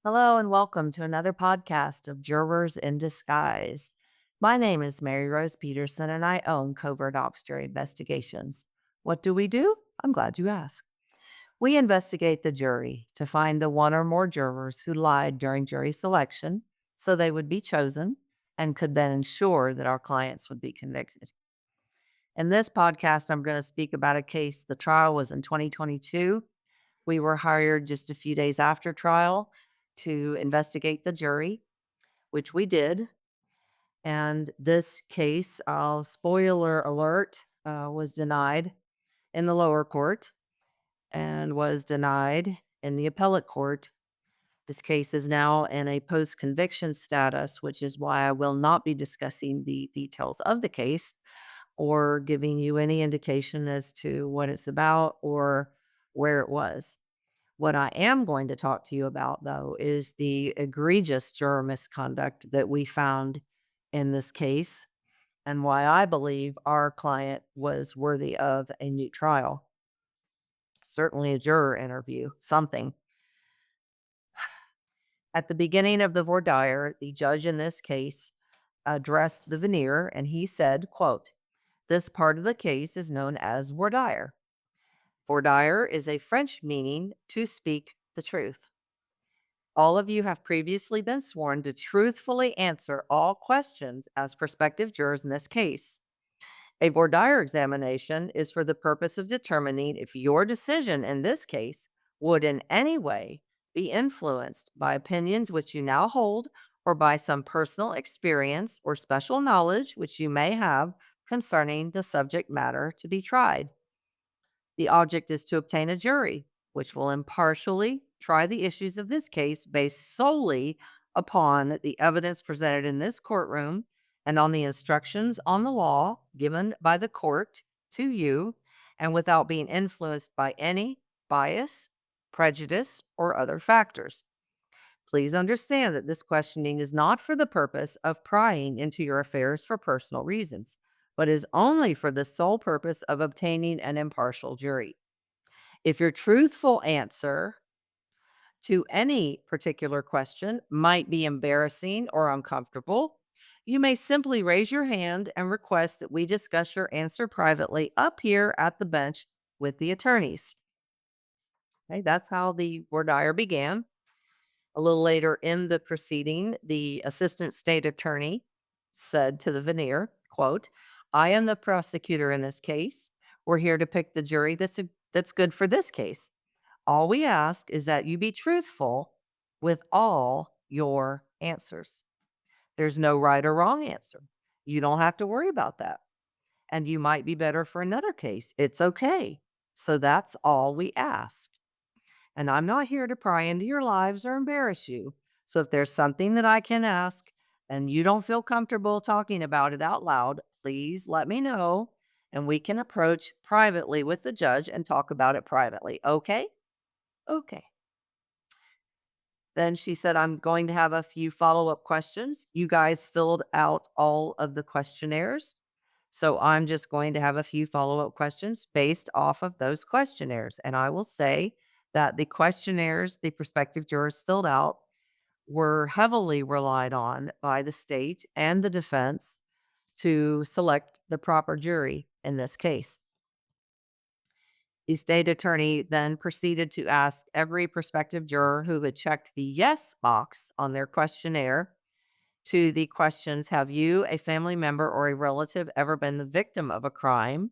Hello and welcome to another podcast of Jurors in Disguise. My name is Mary Rose Peterson and I own Covert Ops Jury Investigations. What do we do? I'm glad you asked. We investigate the jury to find the one or more jurors who lied during jury selection so they would be chosen and could then ensure that our clients would be convicted. In this podcast, I'm going to speak about a case. The trial was in 2022. We were hired just a few days after trial to investigate the jury, which we did. And this case, spoiler alert, was denied in the lower court and was denied in the appellate court. This case is now in a post conviction status, which is why I will not be discussing the details of the case or giving you any indication as to what it's about or where it was. What I am going to talk to you about, though, is the egregious juror misconduct that we found in this case and why I believe our client was worthy of a new trial. Certainly a juror interview, something. At the beginning of the voir dire, the judge in this case addressed the veneer and he said, quote, "This part of the case is known as voir dire. Voir dire is a French meaning to speak the truth. All of you have previously been sworn to truthfully answer all questions as prospective jurors in this case. A voir dire examination is for the purpose of determining if your decision in this case would in any way be influenced by opinions which you now hold or by some personal experience or special knowledge which you may have concerning the subject matter to be tried. The object is to obtain a jury, which will impartially try the issues of this case based solely upon the evidence presented in this courtroom and on the instructions on the law given by the court to you, and without being influenced by any bias, prejudice, or other factors. Please understand that this questioning is not for the purpose of prying into your affairs for personal reasons, but is only for the sole purpose of obtaining an impartial jury. If your truthful answer to any particular question might be embarrassing or uncomfortable, you may simply raise your hand and request that we discuss your answer privately up here at the bench with the attorneys. Okay, that's how the voir dire began. A little later in the proceeding, the assistant state attorney said to the veneer, quote, "I am the prosecutor in this case. We're here to pick the jury that's good for this case. All we ask is that you be truthful with all your answers. There's no right or wrong answer. You don't have to worry about that. And you might be better for another case. It's okay. So that's all we ask. And I'm not here to pry into your lives or embarrass you. So if there's something that I can ask and you don't feel comfortable talking about it out loud, please let me know and we can approach privately with the judge and talk about it privately. Okay? Okay." Then she said, "I'm going to have a few follow up questions. You guys filled out all of the questionnaires. So I'm just going to have a few follow up questions based off of those questionnaires. And I will say that the questionnaires the prospective jurors filled out were heavily relied on by the state and the defense to select the proper jury in this case. The state attorney then proceeded to ask every prospective juror who had checked the yes box on their questionnaire to the questions: Have you, a family member, or a relative ever been the victim of a crime?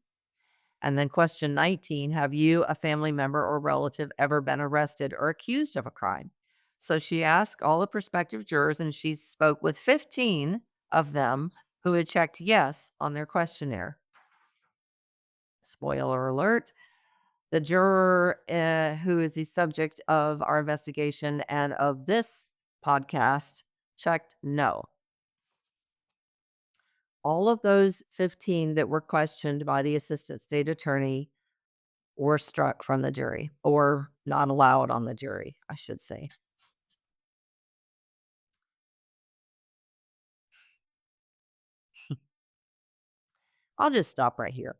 And then question 19, have you, a family member, or relative ever been arrested or accused of a crime? So she asked all the prospective jurors, and she spoke with 15 of them who had checked yes on their questionnaire. Spoiler alert. The juror who is the subject of our investigation and of this podcast checked no. All of those 15 that were questioned by the assistant state attorney were struck from the jury or not allowed on the jury, I should say. I'll just stop right here.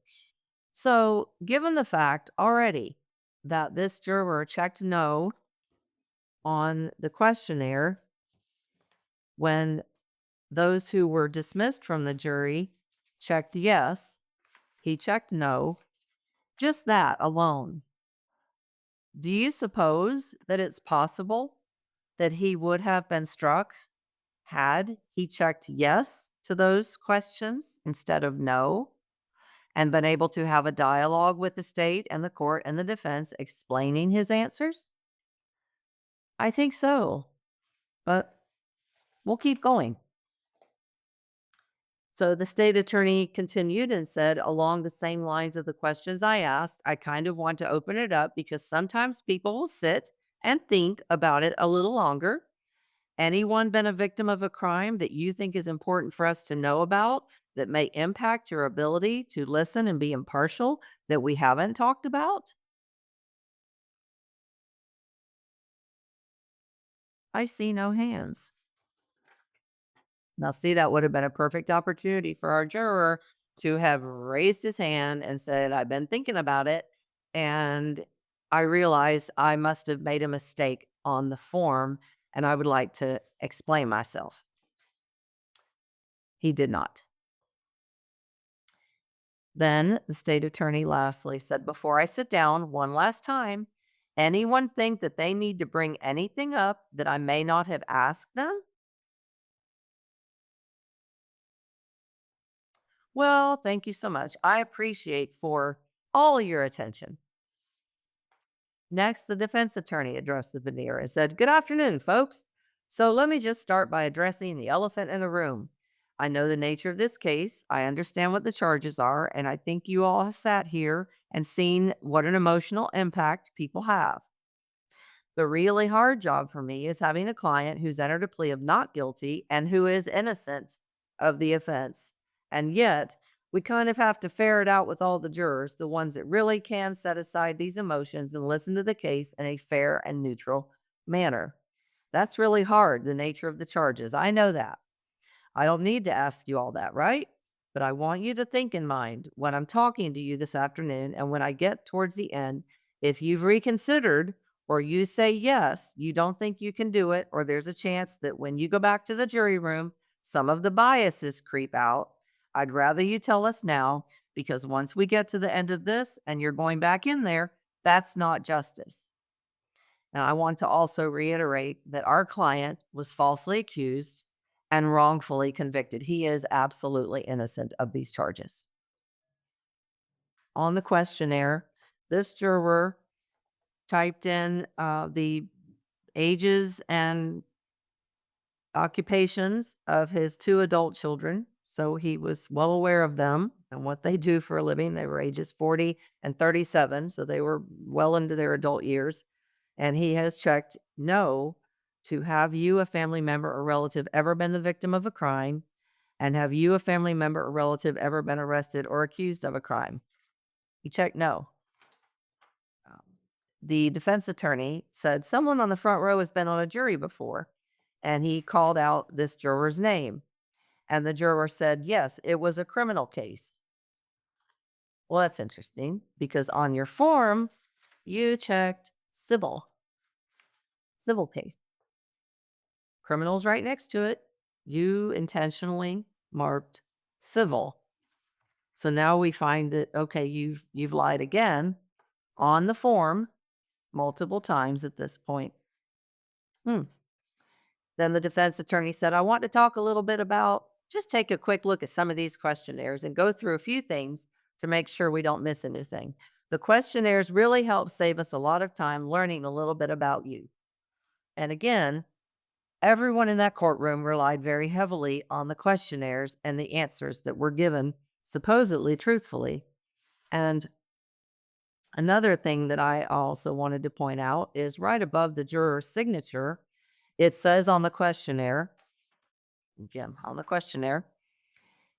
So, given the fact already that this juror checked no on the questionnaire, when those who were dismissed from the jury checked yes, he checked no, just that alone. Do you suppose that it's possible that he would have been struck had he checked yes to those questions instead of no, and been able to have a dialogue with the state and the court and the defense explaining his answers? I think so, but we'll keep going. So the state attorney continued and said, along the same lines of the questions I asked, I kind of want to open it up because sometimes people will sit and think about it a little longer. Anyone been a victim of a crime that you think is important for us to know about that may impact your ability to listen and be impartial that we haven't talked about? I see no hands. Now, see, that would have been a perfect opportunity for our juror to have raised his hand and said, I've been thinking about it. And I realized I must have made a mistake on the form and I would like to explain myself. He did not. Then the state attorney lastly said, before I sit down one last time, anyone think that they need to bring anything up that I may not have asked them? Well, thank you so much. I appreciate for all your attention. Next, the defense attorney addressed the veneer and said, good afternoon, folks. So let me just start by addressing the elephant in the room. I know the nature of this case. I understand what the charges are, and I think you all have sat here and seen what an emotional impact people have. The really hard job for me is having a client who's entered a plea of not guilty and who is innocent of the offense. And yet, we kind of have to ferret out with all the jurors, the ones that really can set aside these emotions and listen to the case in a fair and neutral manner. That's really hard, the nature of the charges. I know that. I don't need to ask you all that, right? But I want you to think in mind when I'm talking to you this afternoon and when I get towards the end, if you've reconsidered or you say yes, you don't think you can do it, or there's a chance that when you go back to the jury room, some of the biases creep out. I'd rather you tell us now because once we get to the end of this and you're going back in there, that's not justice. And I want to also reiterate that our client was falsely accused and wrongfully convicted. He is absolutely innocent of these charges. On the questionnaire, this juror typed in the ages and occupations of his two adult children. So he was well aware of them and what they do for a living. They were ages 40 and 37. So they were well into their adult years. And he has checked no to have you, a family member or relative, ever been the victim of a crime? And have you, a family member or relative, ever been arrested or accused of a crime? He checked no. Um, The defense attorney said someone on the front row has been on a jury before, and he called out this juror's name. And the juror said, yes, it was a criminal case. Well, that's interesting because on your form, you checked civil case. Criminal's right next to it. You intentionally marked civil. So now we find that, okay, you've lied again on the form multiple times at this point. Hmm. Then the defense attorney said, I want to talk a little bit about just take a quick look at some of these questionnaires and go through a few things to make sure we don't miss anything. The questionnaires really help save us a lot of time learning a little bit about you. And again, everyone in that courtroom relied very heavily on the questionnaires and the answers that were given supposedly truthfully. And another thing that I also wanted to point out is right above the juror's signature, it says on the questionnaire, again, on the questionnaire,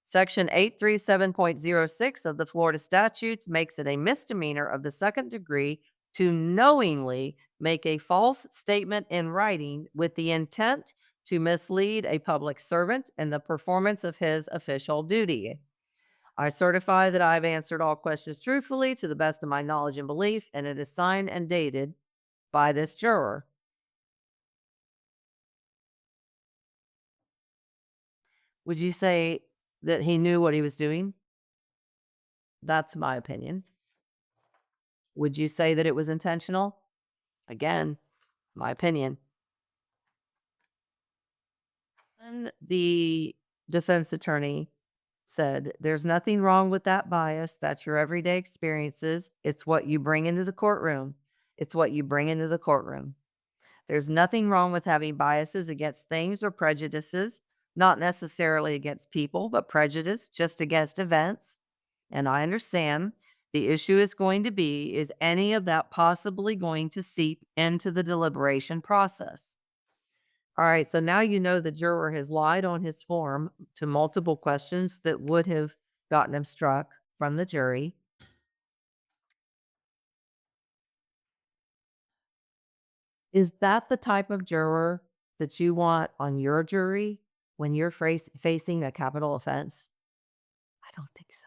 Section 837.06 of the Florida statutes makes it a misdemeanor of the second degree to knowingly make a false statement in writing with the intent to mislead a public servant in the performance of his official duty. I certify that I've answered all questions truthfully to the best of my knowledge and belief, and it is signed and dated by this juror. Would you say that he knew what he was doing? That's my opinion. Would you say that it was intentional? Again, my opinion. And the defense attorney said, "There's nothing wrong with that bias. That's your everyday experiences. It's what you bring into the courtroom. It's what you bring into the courtroom. There's nothing wrong with having biases against things or prejudices, not necessarily against people, but prejudice just against events. And I understand the issue is going to be, is any of that possibly going to seep into the deliberation process?" All right, so now you know the juror has lied on his form to multiple questions that would have gotten him struck from the jury. Is that the type of juror that you want on your jury when you're facing a capital offense? I don't think so.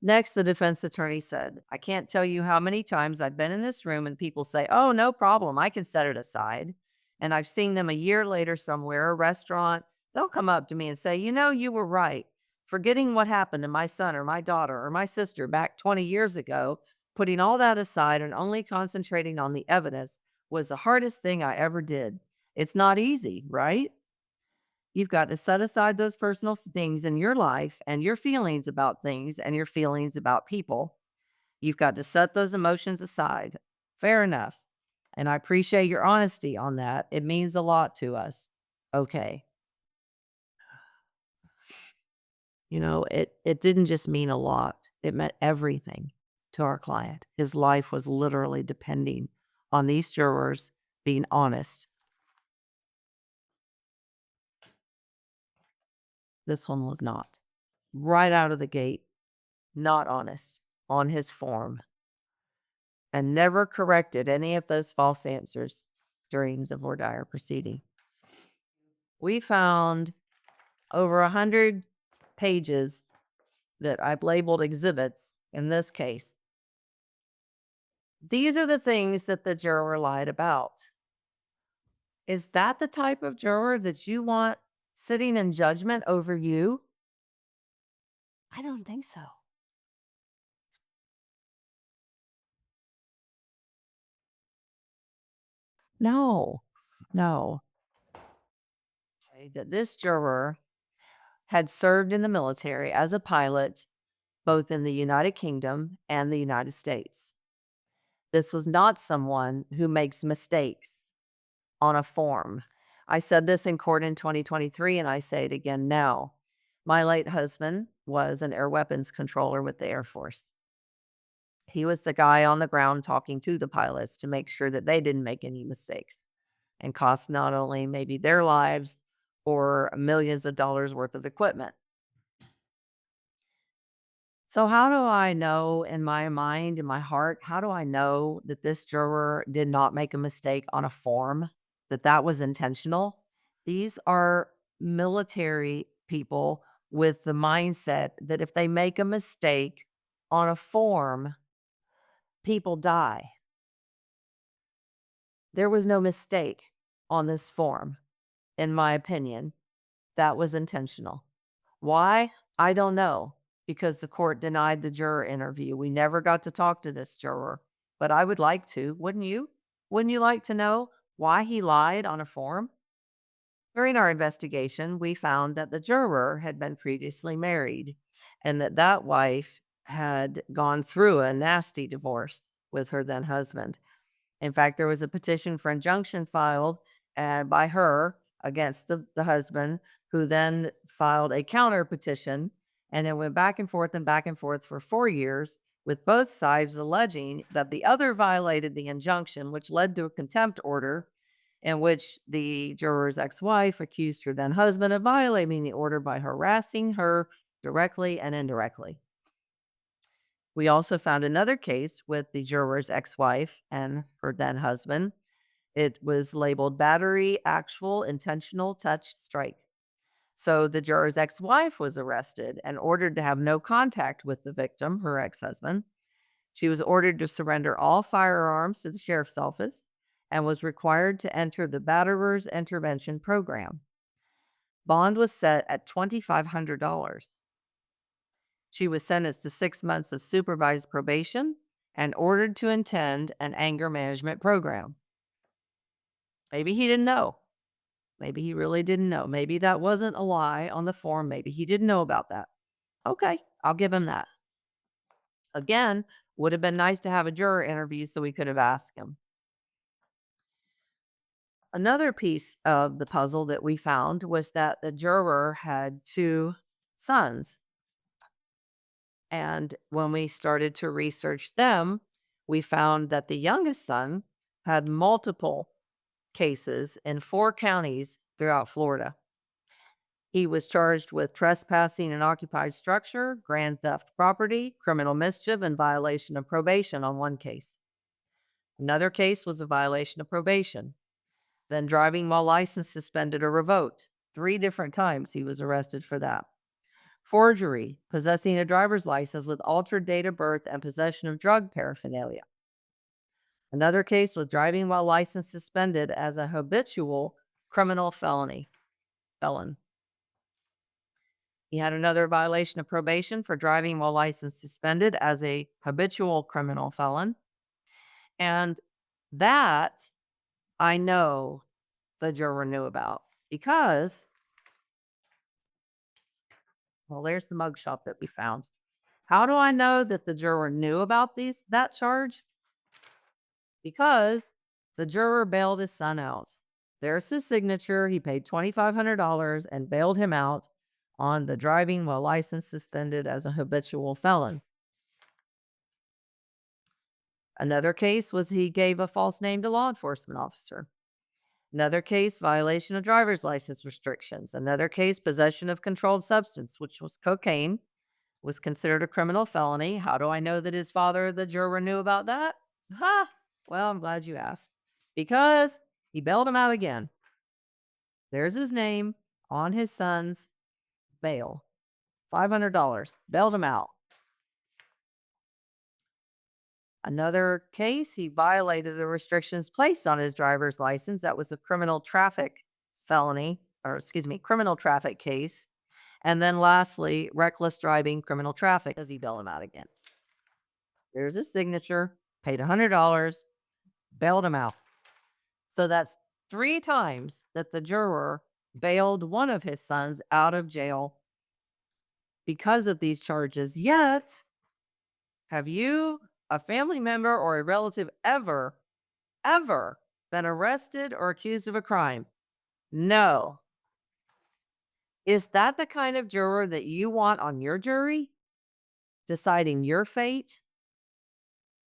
Next, the defense attorney said, "I can't tell you how many times I've been in this room and people say, 'Oh, no problem. I can set it aside.' And I've seen them a year later somewhere, a restaurant. They'll come up to me and say, 'You know, you were right. Forgetting what happened to my son or my daughter or my sister back 20 years ago, putting all that aside and only concentrating on the evidence was the hardest thing I ever did.' It's not easy, right? You've got to set aside those personal things in your life and your feelings about things and your feelings about people. You've got to set those emotions aside. Fair enough. And I appreciate your honesty on that. It means a lot to us. Okay. It didn't just mean a lot. It meant everything to our client. His life was literally depending on these jurors being honest. This one was not. Right out of the gate, not honest on his form, and never corrected any of those false answers during the voir dire proceeding. We found over 100 pages that I've labeled exhibits in this case. These are the things that the juror lied about. Is that the type of juror that you want sitting in judgment over you? I don't think so. No, no. Okay, that this juror had served in the military as a pilot both in the United Kingdom and the United States. This was not someone who makes mistakes on a form. I said this in court in 2023, and I say it again now. My late husband was an air weapons controller with the Air Force. He was the guy on the ground talking to the pilots to make sure that they didn't make any mistakes and cost not only maybe their lives or millions of dollars worth of equipment. So how do I know in my mind, in my heart, how do I know that this juror did not make a mistake on a form, that that was intentional? These are military people with the mindset that if they make a mistake on a form, people die. There was no mistake on this form, in my opinion. That was intentional. Why? I don't know, because the court denied the juror interview. We never got to talk to this juror, but I would like to, wouldn't you? Wouldn't you like to know why he lied on a form? During our investigation, we found that the juror had been previously married and that that wife had gone through a nasty divorce with her then husband. In fact, there was a petition for injunction filed by her against the husband, who then filed a counter petition. And it went back and forth for 4 years, with both sides alleging that the other violated the injunction, which led to a contempt order in which the juror's ex wife accused her then husband of violating the order by harassing her directly and indirectly. We also found another case with the juror's ex wife and her then husband. It was labeled battery, actual, intentional, touch, strike. So the juror's ex wife was arrested and ordered to have no contact with the victim, her ex husband. She was ordered to surrender all firearms to the sheriff's office and was required to enter the batterer's intervention program. Bond was set at $2,500. She was sentenced to 6 months of supervised probation and ordered to attend an anger management program. Maybe he didn't know. Maybe he really didn't know. Maybe that wasn't a lie on the form. Maybe he didn't know about that. Okay, I'll give him that. Again, would have been nice to have a juror interview so we could have asked him. Another piece of the puzzle that we found was that the juror had two sons. And when we started to research them, we found that the youngest son had multiple cases in 4 counties throughout Florida. He was charged with trespassing an occupied structure, grand theft property, criminal mischief, and violation of probation on one case. Another case was a violation of probation. Then driving while license suspended or revoked. 3 different times he was arrested for that. Forgery, possessing a driver's license with altered date of birth, and possession of drug paraphernalia. Another case was driving while license suspended as a habitual criminal felon. He had another violation of probation for driving while license suspended as a habitual criminal felon. And that I know the juror knew about because, well, there's the mugshot that we found. How do I know that the juror knew about that charge? Because the juror bailed his son out. There's his signature. He paid $2,500 and bailed him out on the driving while license suspended as a habitual felon. Another case was he gave a false name to law enforcement officer. Another case, violation of driver's license restrictions. Another case, possession of controlled substance, which was cocaine, was considered a criminal felony. How do I know that his father, the juror, knew about that? Ha! Well, I'm glad you asked. Because he bailed him out again. There's his name on his son's bail. $500. Bails him out. Another case, he violated the restrictions placed on his driver's license. That was a criminal traffic case. And then lastly, reckless driving, criminal traffic. Does he bail him out again? There's his signature, paid $100, bailed him out. So that's 3 times that the juror bailed one of his sons out of jail because of these charges. Yet, have you, a family member, or a relative ever been arrested or accused of a crime? No. Is that the kind of juror that you want on your jury, deciding your fate?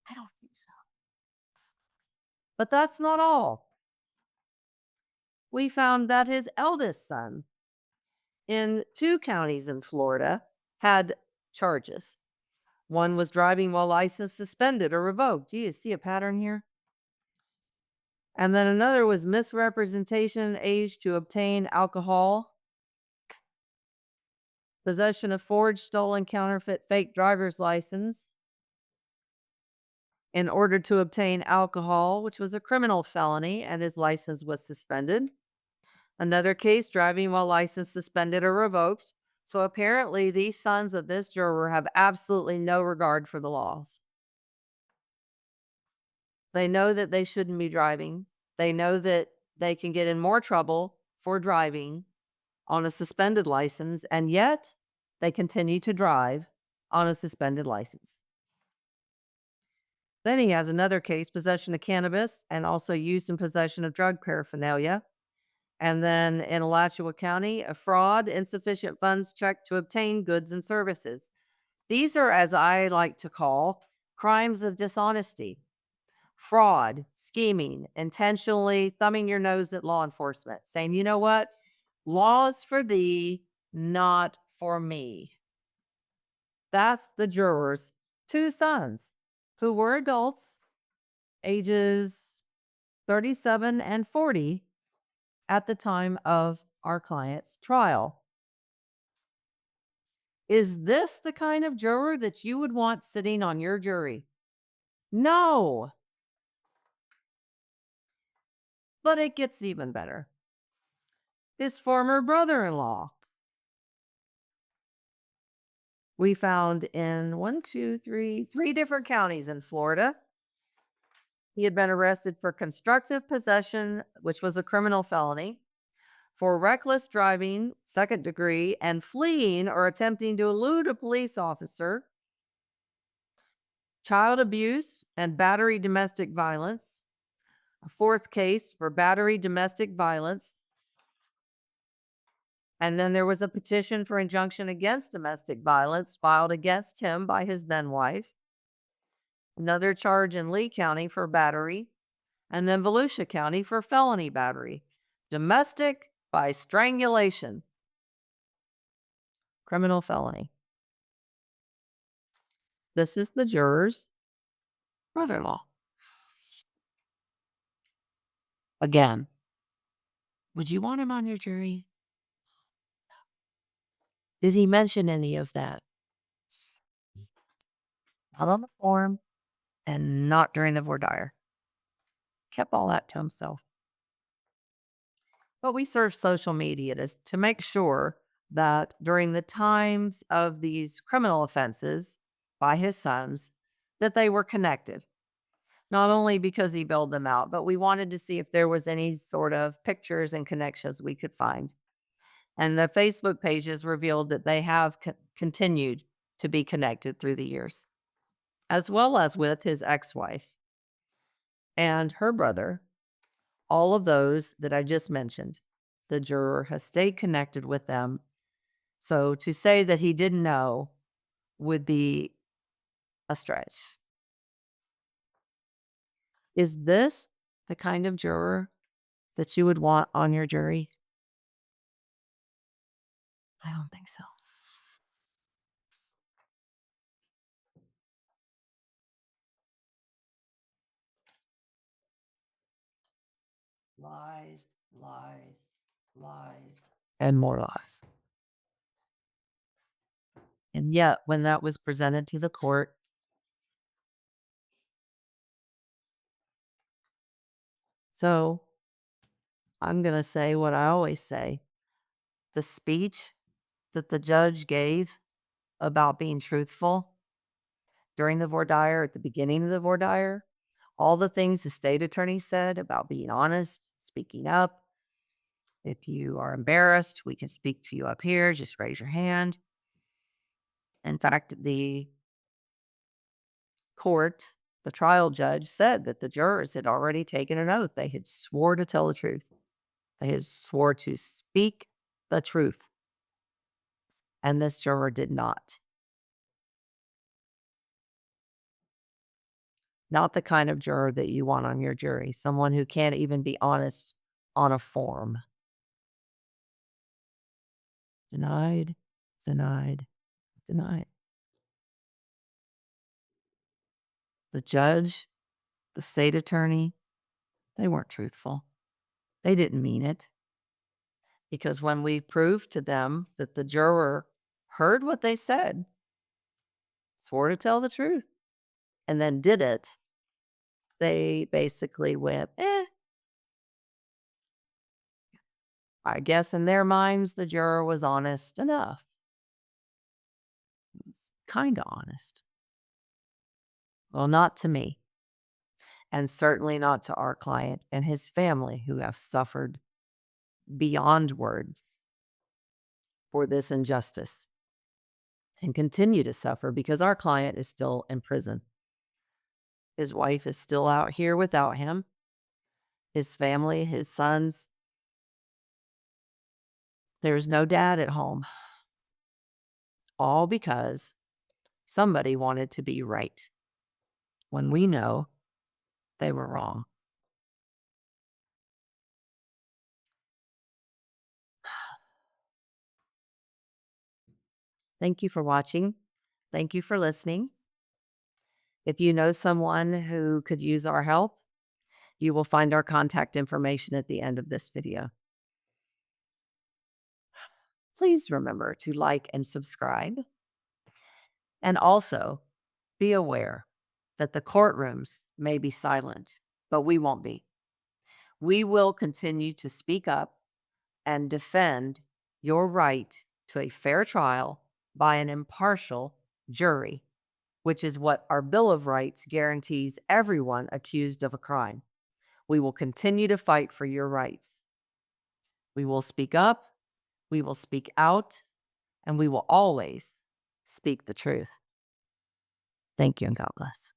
I don't think so. But that's not all. We found that his eldest son in 2 counties in Florida had charges. One was driving while license suspended or revoked. Do you see a pattern here? And then another was misrepresentation age to obtain alcohol, possession of forged, stolen, counterfeit, fake driver's license in order to obtain alcohol, which was a criminal felony, and his license was suspended. Another case, driving while license suspended or revoked. So apparently these sons of this juror have absolutely no regard for the laws. They know that they shouldn't be driving. They know that they can get in more trouble for driving on a suspended license, and yet they continue to drive on a suspended license. Then he has another case, possession of cannabis and also use and possession of drug paraphernalia. And then in Alachua County, a fraud, insufficient funds check to obtain goods and services. These are, as I like to call, crimes of dishonesty, fraud, scheming, intentionally thumbing your nose at law enforcement, saying, you know what? Laws for thee, not for me. That's the juror's 2 sons who were adults, ages 37 and 40 at the time of our client's trial. Is this the kind of juror that you would want sitting on your jury? No. But it gets even better. his former brother-in-law. We found in one, two, three different counties in Florida. He had been arrested for constructive possession, which was a criminal felony, for reckless driving, second degree, and fleeing or attempting to elude a police officer, child abuse, and battery domestic violence. A fourth case for battery domestic violence. And then there was a petition for injunction against domestic violence filed against him by his then wife. Another charge in Lee County for battery, and then Volusia County for felony battery. Domestic by strangulation. Criminal felony. This is the juror's brother-in-law. Again, would you want him on your jury? Did he mention any of that? Not on the form and not during the voir dire. Kept all that to himself. But we searched social media to make sure that during the times of these criminal offenses by his sons, that they were connected. Not only because he bailed them out, but we wanted to see if there was any sort of pictures and connections we could find. And the Facebook pages revealed that they have continued to be connected through the years, as well as with his ex-wife and her brother. All of those that I just mentioned, the juror has stayed connected with them. So to say that he didn't know would be a stretch. Is this the kind of juror that you would want on your jury? I don't think so. Lies, lies, lies, and more lies. And yet, when that was presented to the court, so I'm going to say what I always say. The speech that the judge gave about being truthful during the voir dire, at the beginning of the voir dire, all the things the state attorney said about being honest, speaking up. If you are embarrassed, we can speak to you up here. Just raise your hand. In fact, the court, the trial judge, said that the jurors had already taken an oath. They had swore to tell the truth. They had swore to speak the truth. And this juror did not. Not the kind of juror that you want on your jury. Someone who can't even be honest on a form. Denied, denied, denied. The judge, the state attorney, they weren't truthful. They didn't mean it. Because when we proved to them that the juror heard what they said, swore to tell the truth, and then did it, they basically went, I guess in their minds, the juror was honest enough. Kind of honest. Well, not to me. And certainly not to our client and his family, who have suffered beyond words for this injustice and continue to suffer because our client is still in prison. His wife is still out here without him. His family, his sons. There's no dad at home. All because somebody wanted to be right when we know they were wrong. Thank you for watching. Thank you for listening. If you know someone who could use our help, you will find our contact information at the end of this video. Please remember to like and subscribe. And also be aware that the courtrooms may be silent, but we won't be. We will continue to speak up and defend your right to a fair trial by an impartial jury, which is what our Bill of Rights guarantees everyone accused of a crime. We will continue to fight for your rights. We will speak up, we will speak out, and we will always speak the truth. Thank you and God bless.